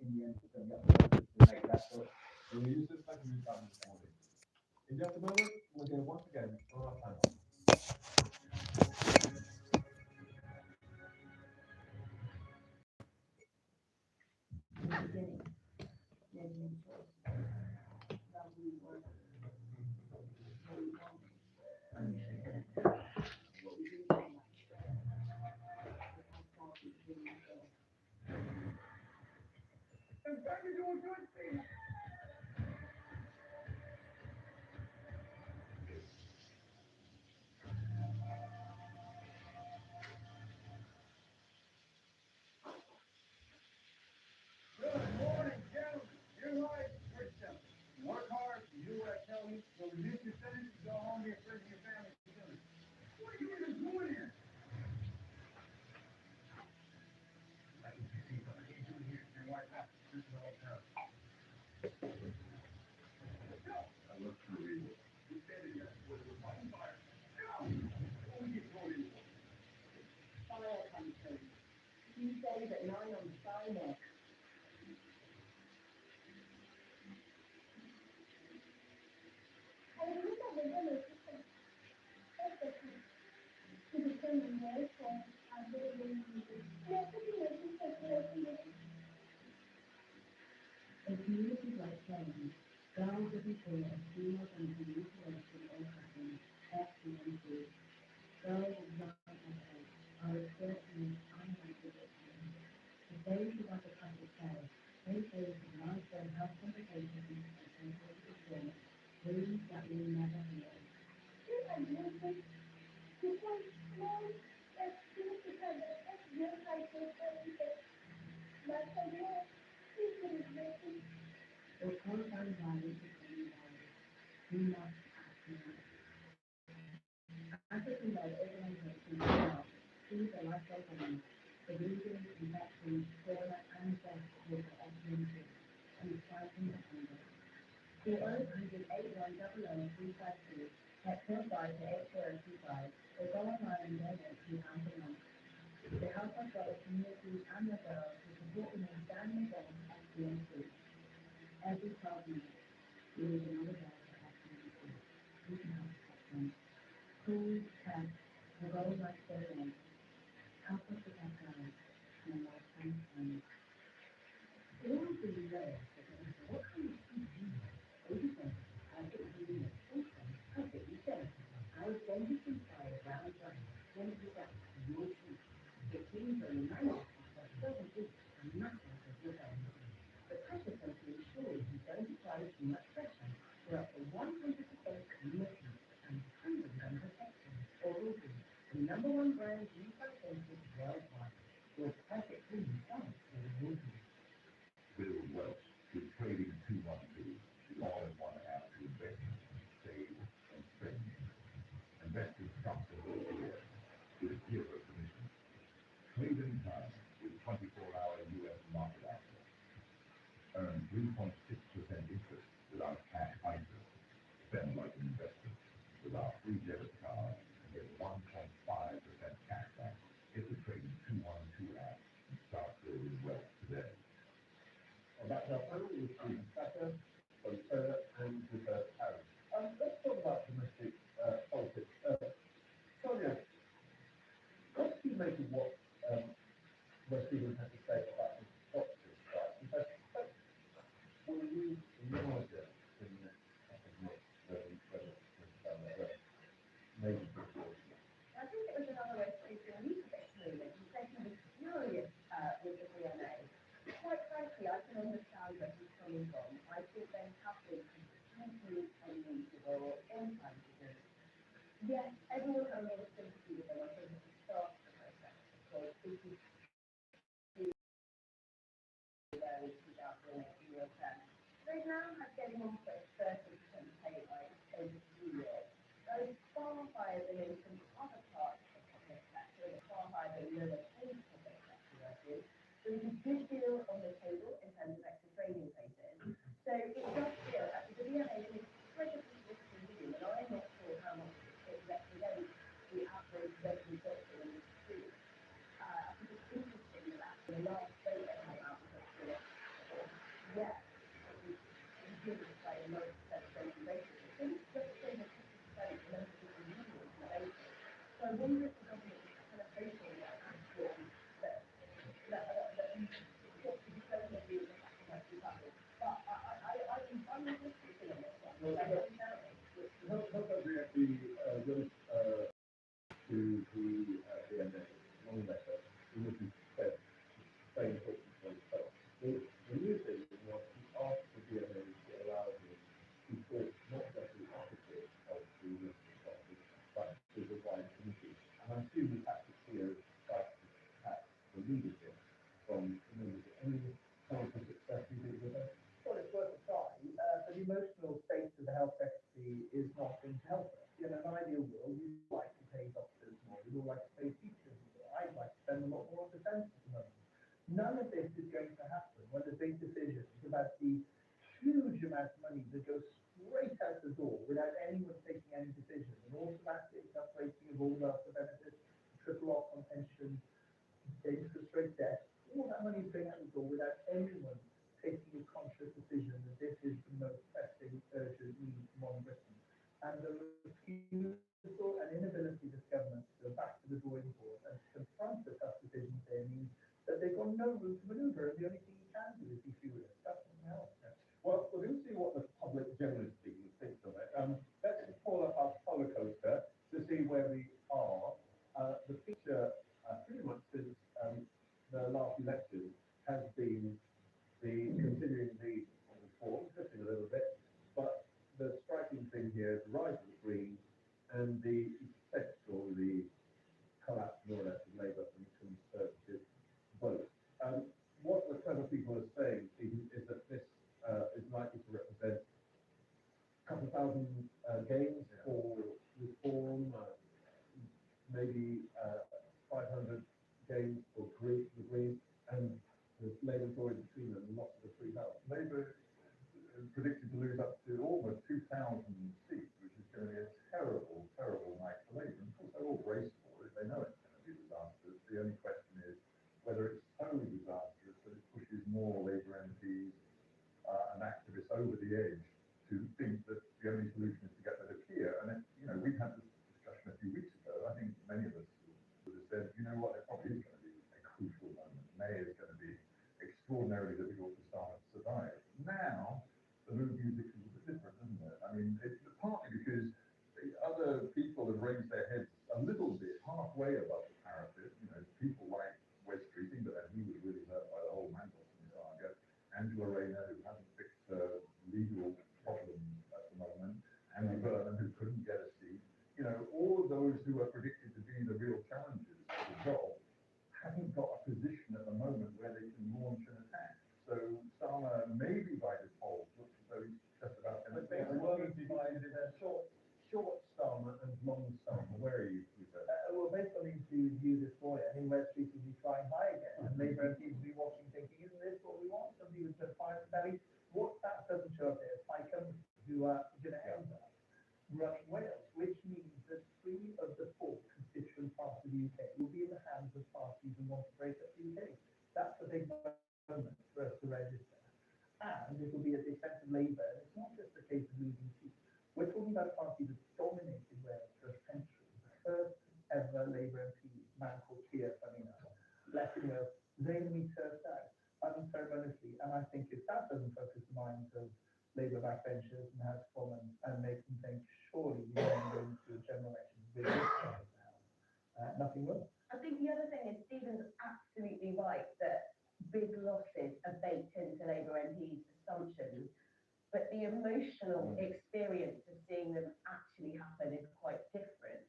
in the end, it's going to be up to make that choice. So we use this like we've done this morning. In just a moment, we'll hear once again from our panel. big decisions, about the huge amount of money that goes straight out the door without anyone taking any decision, an automatic uprating of all the benefits, triple off on pension, interest rate debt, all that money is going out the door without anyone taking a conscious decision that this is the most pressing, urgent need for modern Britain. And the refusal and inability of this government to go back to the drawing board and to confront the tough decisions there means that they've got no room to manoeuvre, and the only thing you can do is be furious. That's something else. Well, we're going to see what the public, generally speaking, thinks of it. Let's just pull up our roller coaster to see where we are. The picture, pretty much since the last election, has been the continuing lead on reform, drifting a little bit, but the striking thing here is the rise of the Greens and the essential, the collapse more or less of Labour and Conservative vote. What the clever people are saying, Stephen, is that this is likely to represent a couple of thousand gains for reform, maybe 500 gains for the Greens, and the Labour Tories between them, lots of the 3,000. Labour is predicted to lose up to almost 2,000 seats, which is going to be a terrible, terrible night for Labour. And of course, they're all braced for it. They know it's going to be disastrous. The only question is whether it's so disastrous that it pushes more Labour MPs and activists over the edge to think that the only solution is to get rid of Keir. And we've had this discussion a few weeks ago. I think many of us would have said, you know what, it probably is going to be a crucial moment. May is going to be extraordinarily difficult for Starmer to survive. Now, the mood music is a bit different, isn't it? I mean, it's partly because the other people have raised their heads a little bit, halfway above the parapet. People like Wes Streeting, but then he was really hurt by the whole Mandelson saga. Angela Rayner, who hasn't fixed her legal problems at the moment, Andy Burnham, who couldn't get a seat. All of those who are predicted to be the real challengers for the job haven't got a position at the moment where they can launch an attack. So Starmer, maybe by default, looks as though he's just about going to But they were divided in a short Starmer and long Starmer. Where are you with that? Well, based on the interview with you this morning, I think West Street will be flying high again. And Labour MPs will be watching thinking, isn't this what we want? Somebody with the fire belly. What that doesn't show up there is Pycombe, who are going to end up running Wales, which means that 3 of the 4 constituent parts of the UK will be in the hands of parties who want to break up the UK. That's a big moment for us to register. And it will be at the expense of Labour. And it's not just a case of losing seats. We're talking about a party that's dominated Wales for a century. The first ever Labour MP, a man called Keir, funny enough, left in Wales. They meet us out unceremoniously. And I think if that doesn't focus the minds of Labour backbenchers and House of Commons and make them think, surely we are going to a general election with this kind of house, nothing will. I think the other thing is Stephen's absolutely right that big losses are baked into Labour MPs' assumptions, but the emotional experience of seeing them actually happen is quite different.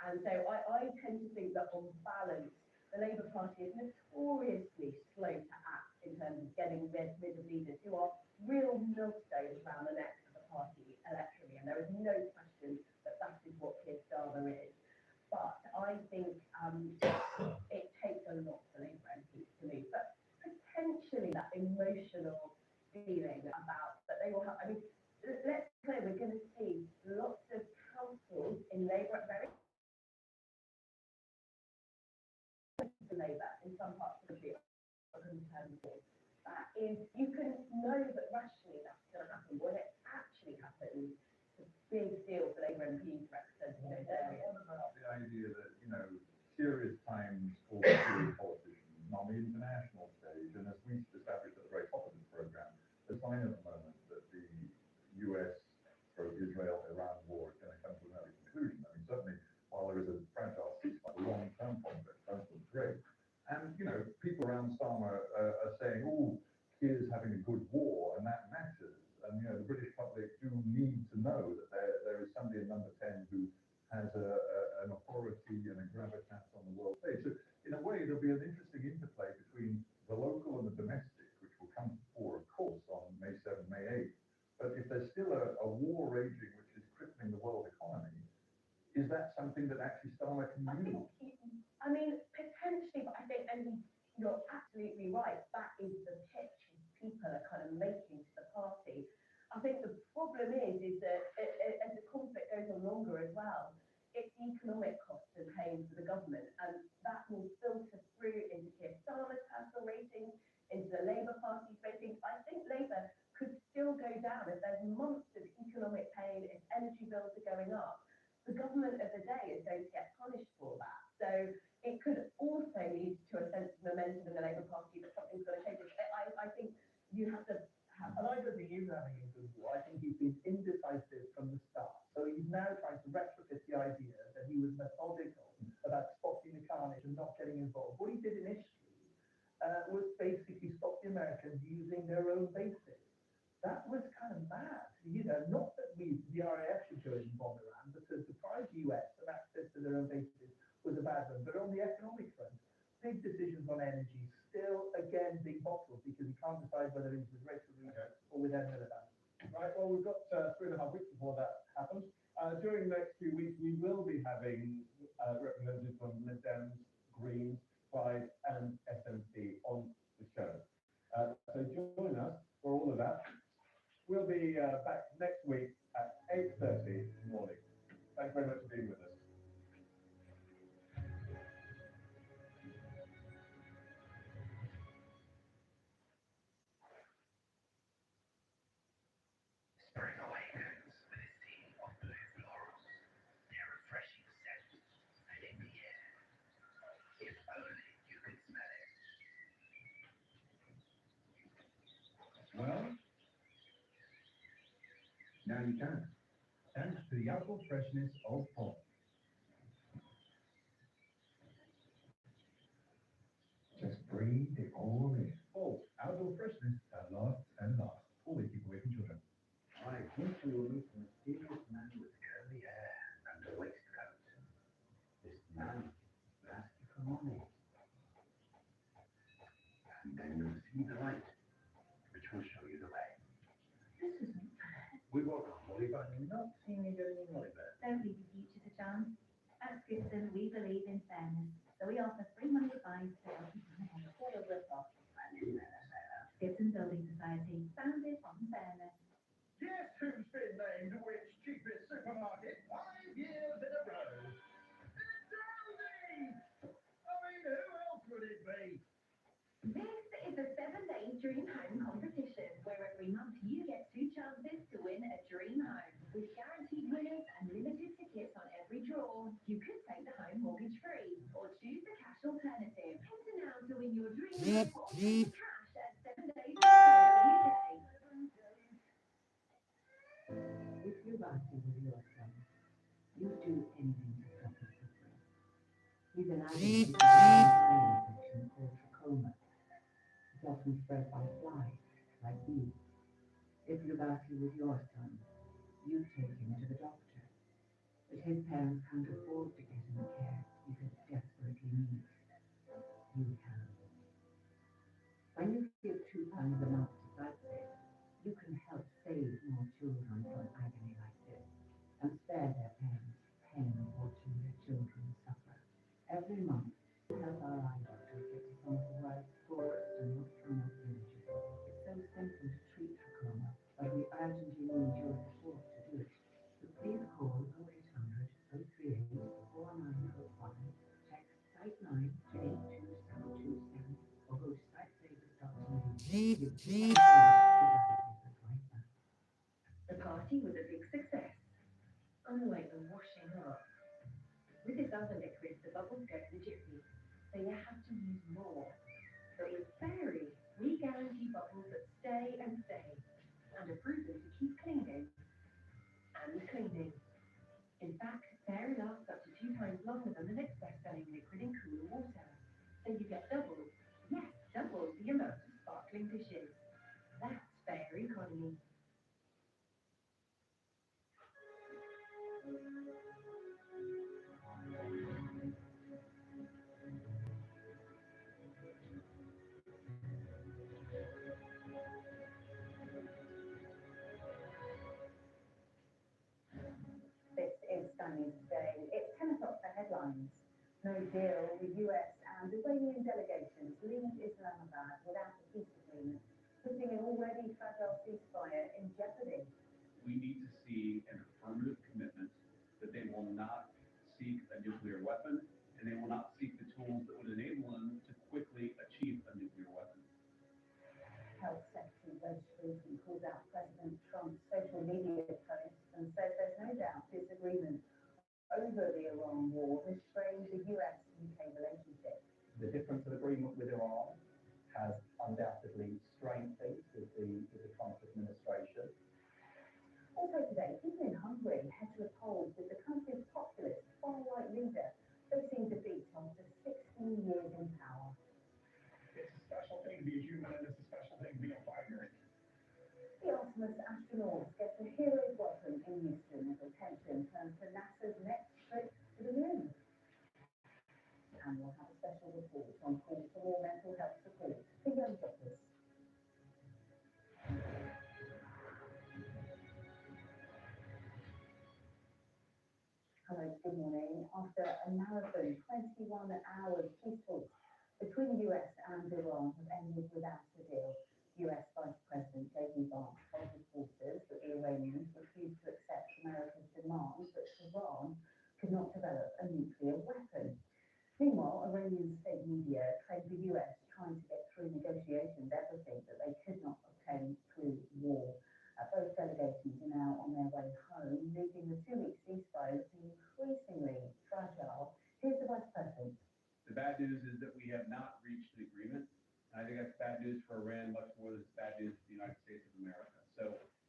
And so I tend to think that on balance, the Labour Party is notoriously slow to act in terms of getting rid of leaders who are real millstones around the neck of the party electorally. And there is no question that that is what Keir Starmer is. But I think it takes a lot for Labour MPs to move. But potentially that emotional feeling about that they will have. I mean, let's be clear, we're going to see lots of councils in Labour at very Labour in some parts of the country. That is, you can know that rationally that's going to happen. When it actually happens, it's a big deal for Labour MPs representing those areas. What about the idea that, serious times for serious politicians on the international stage, and as we established at the very top of this programme, the sign at the moment that the US-Israel-Iran war is going to come to an early conclusion. I mean, certainly, while there is a fragile ceasefire, the long-term prospects don't look great. And, people around Starmer are saying, oh, Keir's having a good war, and that matters. And, the British public do need to know that there is somebody in number 10 who has an authority and a gravitas on the world stage. So, in a way, there'll be an interesting interplay between the local and the domestic, which will come to fore, of course, on May 7th, May 8th. But if there's still a war raging which is crippling the world economy, is that something that actually Starmer can use? I mean, potentially, but I think, and you're absolutely right, that is the pitch. People making to the party. I think the problem is that as the conflict goes on longer as well, it's economic costs and pain for the government, and that will filter through into Keir Starmer's personal ratings, into the Labour Party's ratings. I think Labour could still go down if there's months of economic pain, if energy bills are going up. The government of the day is going to get punished for that. So it could also lead to a sense of momentum in the Labour Party that something's going to change. I think you have to have. And I don't think he's having a good war. I think he's been indecisive from the start. So he's now trying to retrofit the idea that he was methodical about spotting the carnage and not getting involved. What he did initially was basically stop the Americans using their own bases. That was kind of mad. Not that the RAF should go in and bomb Iran, because the deprive the US of access to their own bases was a bad one. But on the economic front, big decisions on energy still, again, being bottled because you can't decide whether it's with Rachel Reed or with Ed Miliband. Right, well, we've got 3.5 weeks before that happens. During the next few weeks, we will be having representatives from Lib Dems, Greens, Plaid, and SNP on the show. So join us for all of that. We'll be back next week at 8:30 in the morning. Thanks very much for being with us. Spring awakens with a sea of blue florals, their refreshing scent filling the air. If only you could smell it. Well, now you can, thanks to the outdoor freshness of fall. Just breathe it all in. Fall, outdoor freshness that lasts and lasts. Always keep away from children. I think we will meet a mysterious man with curly hair and a waistcoat. This man will ask you for money. And then you'll see the light, which will show you the way. This isn't fair. We work humbly, but not seeing you getting any money back. Don't leave your future to chance. At Skipton, we believe in fairness, so we offer free money advice to help you plan ahead. What a rip-off. Skipton Building Society, founded on fairness. Guess who's been named which cheapest supermarket 5 years in a row? It's Aldi! I mean, who else would it be? This is a 7-day dream home competition where every month you get 2 chances to win a dream home. With guaranteed winners and limited tickets on every draw, you could take the home mortgage free or choose the cash alternative. Enter now to win your dream home or take the cash at 7days.co.uk. If you're writing with your son, you'd do anything to stop his suffering. He's an addict with a eye infection called trachoma. It's often spread by flies, like bees. If Lubaki was your son, you'd take him to the doctor. But his parents can't afford to get him the care he so desperately needs. You can. When you give £2 a month to Cyprus, you can help save more children from agony like this and spare their parents pain watching their children suffer. Every month, we help our eye doctors get to some of the world's poorest and most remote villages. It's so simple to treat trachoma, but we urgently need your support to do it. So please call 0800 038 4905, text Site 9 to 82727, or go to sitesavers.tv. The party was a big success. Unlike the washing up. With this other liquid, the bubbles go to the gypsies, so you have to use more. But with Fairy, we guarantee bubbles that stay and stay, and are proven to keep cleaning and cleaning. In fact, Fairy lasts up to 2 times longer than the next best-selling liquid in cooler water. So you get double, yes, double the amount of sparkling dishes. That's Fairy economy. This is stunning today. It's 10 o'clock for headlines. No deal with US and Iranian delegations leave Islamabad without a peace agreement. The putting an already fragile ceasefire in jeopardy. We need to see an affirmative commitment that they will not seek a nuclear weapon, and they will not seek the tools that would enable them to quickly achieve a nuclear weapon. Health Secretary Reg Wilson called out President Trump's social media posts and says there's no doubt disagreement over the Iran war has strained the US-UK relationship. The difference of agreement with Iran has undoubtedly strained things with the Trump administration. Also today, people in Hungary head to the polls with the country's populist far-right leader facing defeat after 16 years in power. It's a special thing to be a human, and it's a special thing to be a fighter. The Artemis astronauts get a hero's welcome in Houston as attention turns to NASA's next trip to the moon. And we'll have a special report on calls for more mental health support for young doctors. Hello, good morning. After a marathon, 21 hours peace talks between the US and Iran have ended without a deal. US Vice President J.D. Vance told reporters that the Iranians refused to accept America's demand that Iran could not develop a nuclear weapon. Meanwhile, Iranian state media claimed the US trying to get through negotiations everything that they could not obtain through war. Both delegations are now on their way home, leaving the 2-week ceasefire looking increasingly fragile. Here's the Vice President. The bad news is that we have not reached an agreement. And I think that's bad news for Iran, much more than it's bad news for the United States of America. So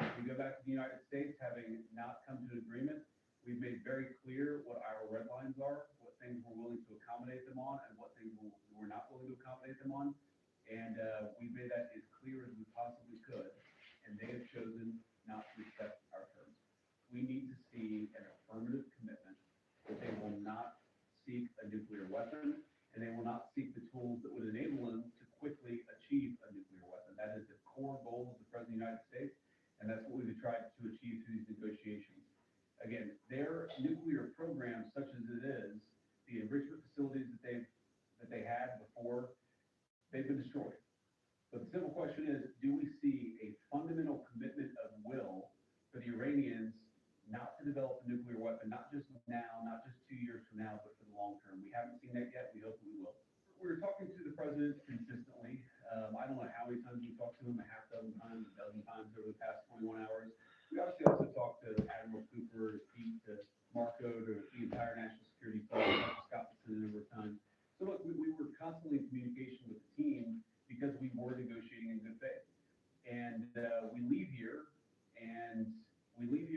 if we go back to the United States, having not come to an agreement, we've made very clear what our red lines are, what things we're willing to accommodate them on, and what things we're not willing to accommodate them on. And we made that as clear as we possibly could. And they have chosen not to accept our terms. We need to see an affirmative commitment that they will not seek a nuclear weapon, and they will not seek the tools that would enable them to quickly achieve a nuclear weapon. That is the core goal of the President of the United States, and that's what we've tried to achieve through these negotiations. Again, their nuclear program, such as it is, the enrichment facilities that they had before, they've been destroyed. But the simple question is, do we see a fundamental commitment of will for the Iranians not to develop a nuclear weapon, not just now, not just 2 years from now, but for the long term? We haven't seen that yet. We hope we will. We're talking to the president consistently. I don't know how many times we talked to him, a half dozen times, a dozen times over the past 21 hours. We obviously also talked to Admiral Cooper, to Pete, to Marco, to the entire national security team, Dr. Scotland a number of times. So look, we were constantly in communication with the team because we were negotiating in good faith. And we leave here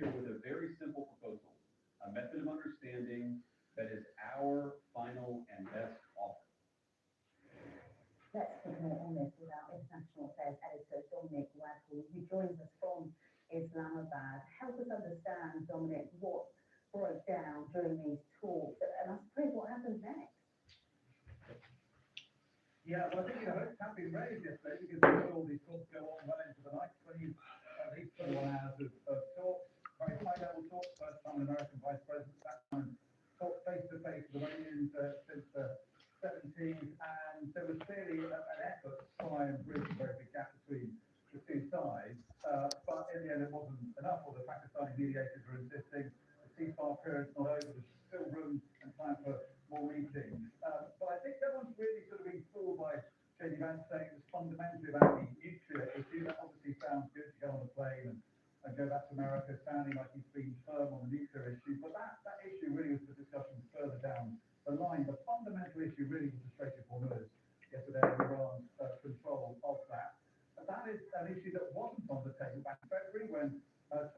with a very simple proposal, a method of understanding that is our final and best offer. Let's speak more on this with our International Affairs Editor, Dominic Westall, who joins us from Islamabad. Help us understand, Dominic, what broke down during these talks, and I suppose what happens next. Yeah, well, I think, it's been raised yesterday because all these talks go on well into the night. 20, at least 21 hours of talks, very high-level talks. First time an American vice president sat down and talked face-to-face with Iranians since the 17th, and there was clearly an effort to try and bridge a very big gap between the two sides. But in the end, it wasn't enough. Or the Pakistani mediators were insisting the ceasefire period's not over. There's still room and time for more meetings. But I think everyone's really sort of been fooled by J.D. Vance saying it was fundamentally about the nuclear issue. That obviously sounds good to go on a plane and go back to America, sounding like he's been firm on the nuclear issue. But that issue really was the discussion further down the line. The fundamental issue really was the Strait of Hormuz yesterday, and Iran's control of that. And that is an issue that wasn't on the table back in February when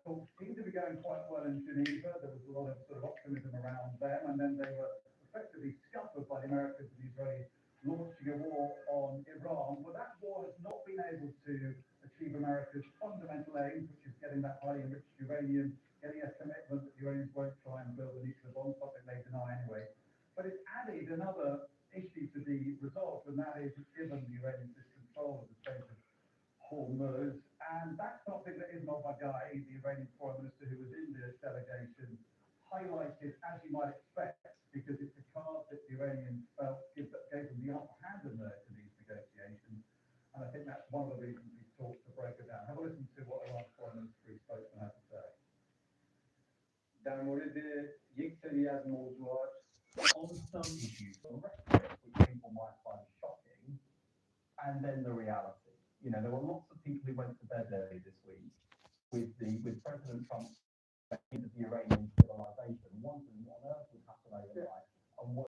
talks seemed to be going quite well in Geneva. There was a lot of sort of optimism around them, and then they were effectively scuppered by the Americans and the Israelis launching a war on Iran. Well, that war has not been able to achieve America's fundamental aims, which is getting that highly enriched uranium, getting a commitment that the Iranians won't try and build a nuclear bomb, something they deny anyway. But it's added another issue to be resolved, and that is it's given the Iranians this control of the Strait of Hormuz. And that's something that Ismail Baghai, the Iranian foreign minister who was in the delegation, highlighted, as you might expect, because it's a card that the Iranians felt gave them the upper hand in these negotiations. And I think that's one of the reasons these talks در مورد یک سری از موضوعات on some issues on rhetoric, which people might find shocking, and then the reality. You know, there were lots of people who went to bed early this week with President Trump's end of the Iranian civilization, wondering what on earth would happen overnight and what